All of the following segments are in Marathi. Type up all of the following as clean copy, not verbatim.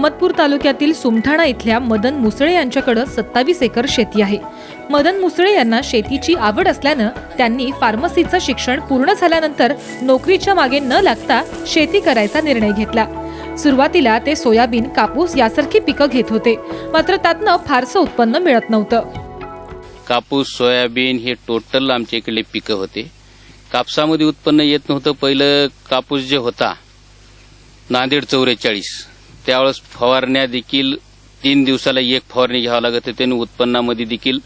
अहमदपूर तालुक्यातील सुमठाणा इथल्या मदन मुसळे यांच्याकडे 27 एकर शेती आहे। मदन मुसळे यांना शेतीची आवड असल्याने त्यांनी फार्मसीचं शिक्षण पूर्ण झाल्यानंतर नोकरीच्या मागे न लागता शेती करायचा निर्णय घेतला। सुरुवातीला ते सोयाबीन, कापूस यासारखी पिकं घेत होते, मात्र त्यातनं फारसं उत्पन्न मिळत नव्हतं। कापूस, सोयाबीन हे टोटल आमच्या इकडले पिकं होते। कापसामध्ये उत्पन्न येत नव्हतं। पहिलं कापूस जे होता नांदेड 44, त्यावेळेस फवारण्या देखील 3 दिवसाला एक फवारणी घ्यावं लागत होती आणि उत्पन्नामध्ये देखील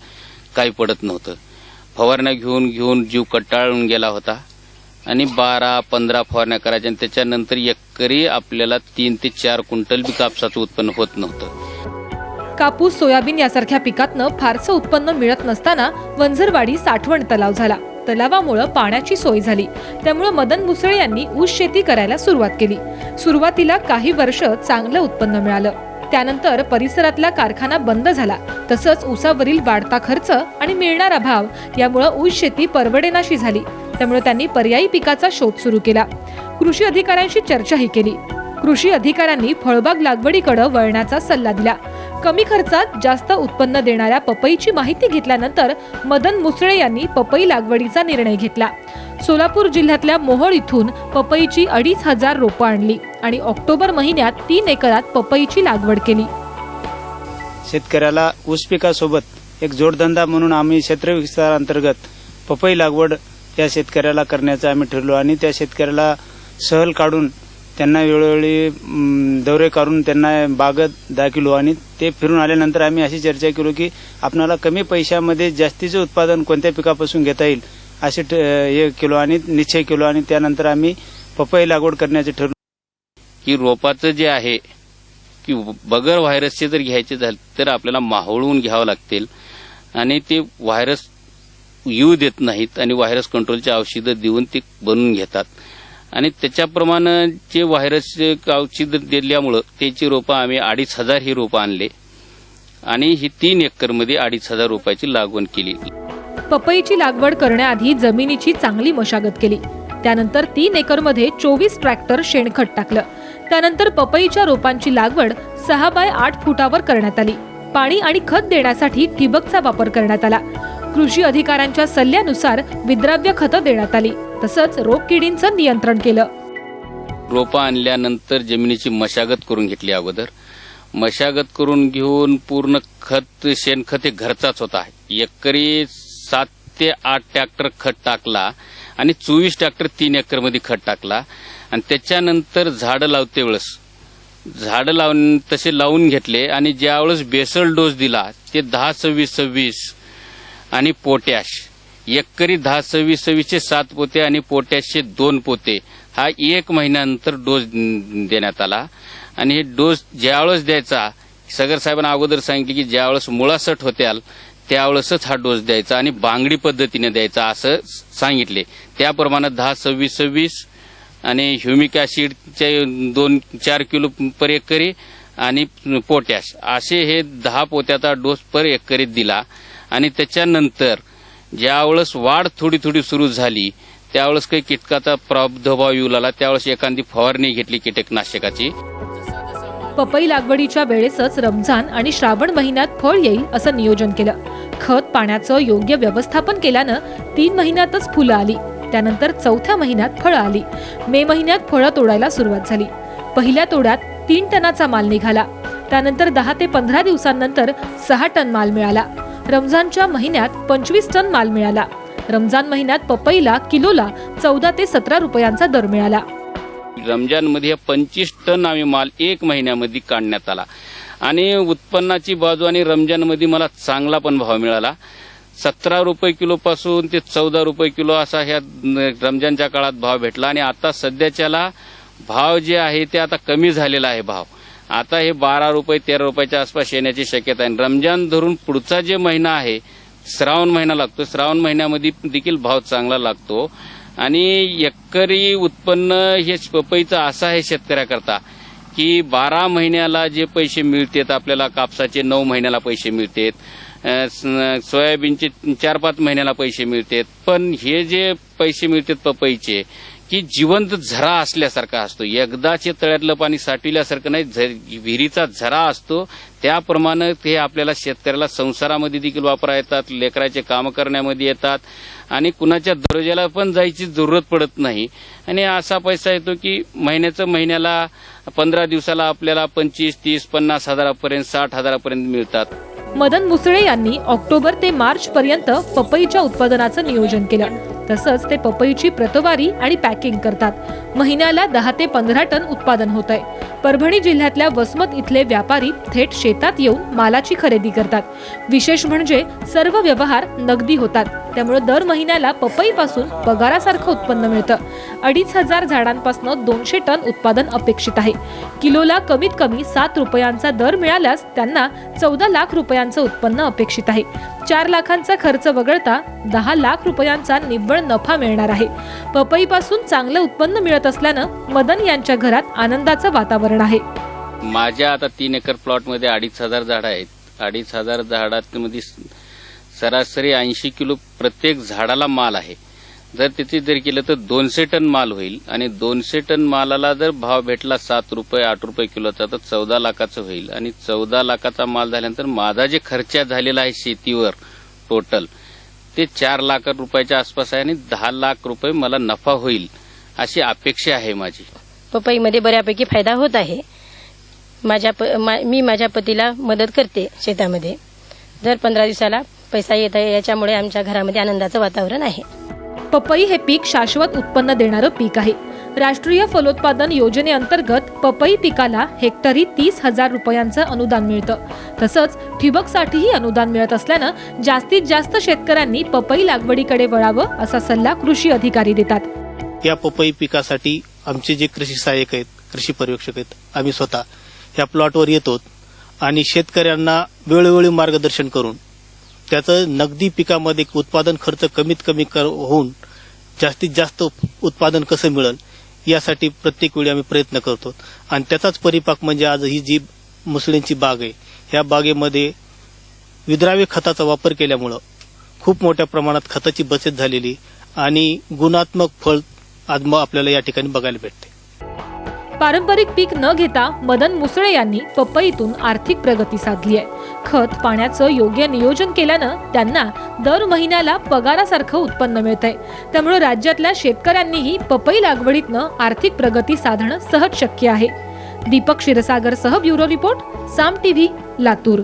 काही पडत नव्हतं। फवारण्या घेऊन जीव कंटाळून गेला होता आणि 12-15 फवारण्या करायच्या आणि त्याच्यानंतर एकरी आपल्याला 3 ते 4 क्विंटल बी कापसाचं उत्पन्न होत नव्हतं। कापूस, सोयाबीन यासारख्या पिकातनं फारसं उत्पन्न मिळत नसताना वंजरवाडी साठवण तलाव झाला। तलावामुळे पाण्याची सोय झाली, त्यामुळे मदन मुसळे यांनी ऊस शेती करायला सुरुवात केली। सुरुवातीला काही वर्ष चांगलं उत्पन्न मिळालं, त्यानंतर परिसरातला कारखाना बंद झाला। तसंच ऊसावरील वाढता खर्च आणि मिळणारा भाव यामुळे ऊस शेती परवडेनाशी झाली, त्यामुळे त्यांनी पर्यायी पिकाचा शोध सुरू केला। कृषी अधिकाऱ्यांशी चर्चाही केली। कृषी अधिकाऱ्यांनी फळबाग लागवडीकडे वळण्याचा सल्ला दिला। कमी खर्चात जास्त उत्पन्न देणाऱ्या पपईची माहिती घेतल्यानंतर मदन मुसळे यांनी पपई लागवडीचा निर्णय घेतला। सोलापूर जिल्ह्यातल्या मोहोळ इथून पपईची 2500 रोपं आणली आणि ऑक्टोबर महिन्यात 3 एकरात पपईची लागवड केली। शेतकऱ्याला ऊस पिकासोबत एक जोडधंदा म्हणून आम्ही क्षेत्र विस्तारांतर्गत पपई लागवड या शेतकऱ्याला करण्याचं आम्ही ठरलो आणि त्या शेतकऱ्याला सहल काढून त्यांना वेळोवेळी दौरे करून त्यांना बागत दाखवलो आणि ते फिरून आल्यानंतर आम्ही अशी चर्चा केली की आपल्याला कमी पैशामध्ये जास्तीचे उत्पादन कोणत्या पिकापासून घेता येईल असे हे केलो आणि निश्चय केलो आणि त्यानंतर आम्ही पपई लागवड करण्याचे ठरलो। की रोपाचं जे आहे की बगर व्हायरसचे जर घ्यायचे झाले तर आपल्याला माहळून घ्यावं लागतील आणि ते व्हायरस येऊ देत नाहीत आणि व्हायरस कंट्रोलचे औषधं देऊन ते बनवून घेतात आणि त्याच्याप्रमाणे जे व्हायरसचे औषध दिल्यामुळं त्याची रोपं आम्ही 2500 ही रोपं आणले आणि ही 3 एकरमध्ये 2500 रोपाची लागवड केली। पपईची लागवड करण्याआधी जमिनीची चांगली मशागत केली। त्यानंतर 3 एकरमध्ये 24 ट्रॅक्टर शेणखत टाकलं। त्यानंतर पपईच्या रोपांची लागवड 6 बाय 8 फुटावर करण्यात आली। पाणी आणि खत देण्यासाठी ठिबकचा वापर करण्यात आला। कृषी अधिकाऱ्यांच्या सल्ल्यानुसार विद्राव्य खतं देण्यात आली, तसंच रोगकिडींचं नियंत्रण केलं। रोपं आणल्यानंतर जमिनीची मशागत करून घेतली। अगोदर मशागत करून घेऊन पूर्ण खत शेणखत हे घरचाच होता। एकरी 7 ते 8 ट्रॅक्टर खत टाकला आणि 24 ट्रॅक्टर 3 एकरमध्ये खत टाकला आणि त्याच्यानंतर झाडं लावते वेळेस झाडं लावून घेतले आणि ज्यावेळेस बेसल डोस दिला ते 10-26-26 आणि पोटॅश एकरी 10-26-26चे 7 पोते आणि पोटॅशचे 2 पोते हा 1 महिन्यानंतर डोस देण्यात आला आणि हे डोस ज्यावेळेस द्यायचा सगर साहेबांना अगोदर सांगितले की ज्यावेळेस मुळासट होत्याल त्यावेळेसच हा डोस द्यायचा आणि बांगडी पद्धतीने द्यायचा असं सांगितले। त्याप्रमाणे 10-26-26 आणि ह्युमिक ऍसिडचे 2-4 किलो पर एकरी आणि पोटॅश असे हे 10 पोत्याचा डोस पर एकरीत दिला आणि त्याच्यानंतर ज्यावेळेस वाढ थोडी सुरू झाली त्यावेळेस काही कीटकाचा प्रादुर्भाव येऊ लागला, त्यावेळेस एखादी फवारणी घेतली कीटकनाशकाची। पपई लागवडीच्या वेळेसच रमजान आणि श्रावण महिन्यात फळ येईल असं नियोजन केलं। खत पाण्याचं योग्य व्यवस्थापन केल्यानं 3 महिन्यातच फुलं आली। त्यानंतर 4थ्या महिन्यात फळं आली। मे महिन्यात फळं तोडायला सुरुवात झाली। पहिल्या तोड्यात 3 टनाचा माल निघाला। त्यानंतर 10 ते 15 दिवसांनंतर 6 टन माल मिळाला। रमजानच्या महिन्यात 25 टन माल मिळाला। रमजान महिन्यात पपईला किलोला 14 ते 17 रुपयांचा दर मिळाला। रमजानमध्ये 25 टन आम्ही माल 1 महिन्यामध्ये काढण्यात आला आणि उत्पन्नाची बाजू आणि रमजानमध्ये मला चांगला पण भाव मिळाला। 17 रुपये किलो पासून ते 14 रुपये किलो असा ह्या रमजानच्या काळात भाव भेटला आणि आता सध्याच्याला भाव जे आहे ते आता कमी झालेला आहे। भाव आता हे 12 रुपये 13 रुपयाच्या आसपास येण्याची शक्यता आहे। रमजान धरून पुढचा जे महिना आहे श्रावण महिना लागतो, श्रावण महिन्यामध्ये देखील भाव चांगला लागतो आणि एकरी उत्पन्न हे पपईचं असं आहे शेतकऱ्याकरता की 12 महिन्याला जे पैसे मिळतात आपल्याला कापसाचे 9 महिन्याला पैसे मिळतात, सोयाबीनचे 4-5 महिन्याला पैसे मिळतात, पण हे जे पैसे मिळतात पपईचे की जिवंत झरा असल्यासारखा असतो. एकदाचे तळ्यातलं पाणी साठविल्यासारखं नाही, विहिरीचा झरा असतो. त्याप्रमाणे ते आपल्याला शेतकऱ्याला संसारामध्ये देखील वापरा येतात, लेकराचे काम करण्यामध्ये येतात आणि कुणाच्या दरोज्याला पण जायची जरूरत पडत नाही. आणि असा पैसा येतो की महिन्याला 15 दिवसाला आपल्याला 25, 30, 50 हजारापर्यंत 60 हजारापर्यंत मिळतात. मदन मुसळे यांनी ऑक्टोबर ते मार्च पर्यंत पपईच्या उत्पादनाचं नियोजन केलं. तसंच ते पपईची प्रतवारी आणि पॅकिंग करतात. महिन्याला 10 ते 15 टन उत्पादन होत आहे. परभणी जिल्ह्यातल्या वसमत इथले व्यापारी थेट शेतात येऊन मालाची खरेदी करतात. विशेष म्हणजे सर्व व्यवहार नगदी होतात. त्यामुळे दर महिन्याला पपईपासून पगारासारखं उत्पन्न मिळतं. 2,500 झाडांपासून 200 टन उत्पादन अपेक्षित आहे. किलोला कमीत कमी 7 रुपयांचा दर मिळाल्यास त्यांना 14 लाख रुपयांचं उत्पन्न अपेक्षित आहे. 4 लाखांचा खर्च वगळता 10 लाख रुपयांचा निव्वळ नफा मिळणार आहे. पपईपासून चांगलं उत्पन्न मिळत असल्यानं मदन यांच्या घरात आनंदाचं वातावरण आहे. माझ्या आता 3 एकर प्लॉटमध्ये 2,500 झाडं आहेत. 2,500 झाडांमध्ये सरासरी 80 किलो प्रत्येक झाडाला माल आहे. जर त्याची जर केलं तर 200 टन माल होईल आणि 200 टन मालाला जर भाव भेटला 7 रुपये 8 रुपये किलोचा तर 14 लाखाचं होईल. आणि 14 लाखाचा माल झाल्यानंतर माझा जे खर्च झालेला आहे शेतीवर टोटल ते 4 लाख रुपयाच्या आसपास आहे आणि 10 लाख रुपये मला नफा होईल अशी अपेक्षा आहे माझी. पपईमध्ये बऱ्यापैकी फायदा होत आहे. मी माझ्या पतीला मदत करते शेतामध्ये. दर 15 दिवसाला पैसा येत आहे. याच्यामुळे आमच्या घरामध्ये आनंदाचं वातावरण आहे. पपई हे पीक शाश्वत उत्पन्न देणारं पीक आहे. राष्ट्रीय फलोत्पादन योजनेअंतर्गत पपई पिकाला हेक्टरी 30,000 रुपयांचं अनुदान मिळतं. तसंच ठिबकसाठीही अनुदान मिळत असल्यानं जास्तीत जास्त शेतकऱ्यांनी पपई लागवडीकडे वळावं असा सल्ला कृषी अधिकारी देतात. या पपई पिकासाठी आमचे जे कृषी सहाय्यक आहेत, कृषी पर्यवेक्षक आहेत, आम्ही स्वतः या प्लॉटवर येतो आणि शेतकऱ्यांना वेळोवेळी मार्गदर्शन करून त्याचं नगदी पिकामध्ये उत्पादन खर्च कमीत कमी होऊन जास्तीत जास्त उत्पादन कसं मिळेल यासाठी प्रत्येक वेळी आम्ही प्रयत्न करतो. आणि त्याचाच परिपाक म्हणजे आज ही जी मुसळींची बाग आहे, या बागेमध्ये विद्राव्य खताचा वापर केल्यामुळं खूप मोठ्या प्रमाणात खताची बचत झालेली आणि गुणात्मक फळ आज आपल्याला या ठिकाणी बघायला भेटते. पारंपरिक पीक न घेता मदन मुसळे यांनी पपईतून आर्थिक प्रगती साधली आहे. खत पाण्याचं योग्य नियोजन केल्यानं त्यांना दर महिन्याला पगारासारखं उत्पन्न मिळतंय. त्यामुळे राज्यातल्या शेतकऱ्यांनीही पपई लागवडीतनं आर्थिक प्रगती साधणं सहज शक्य आहे. दीपक क्षीरसागरसह ब्युरो रिपोर्ट, साम टीव्ही, लातूर.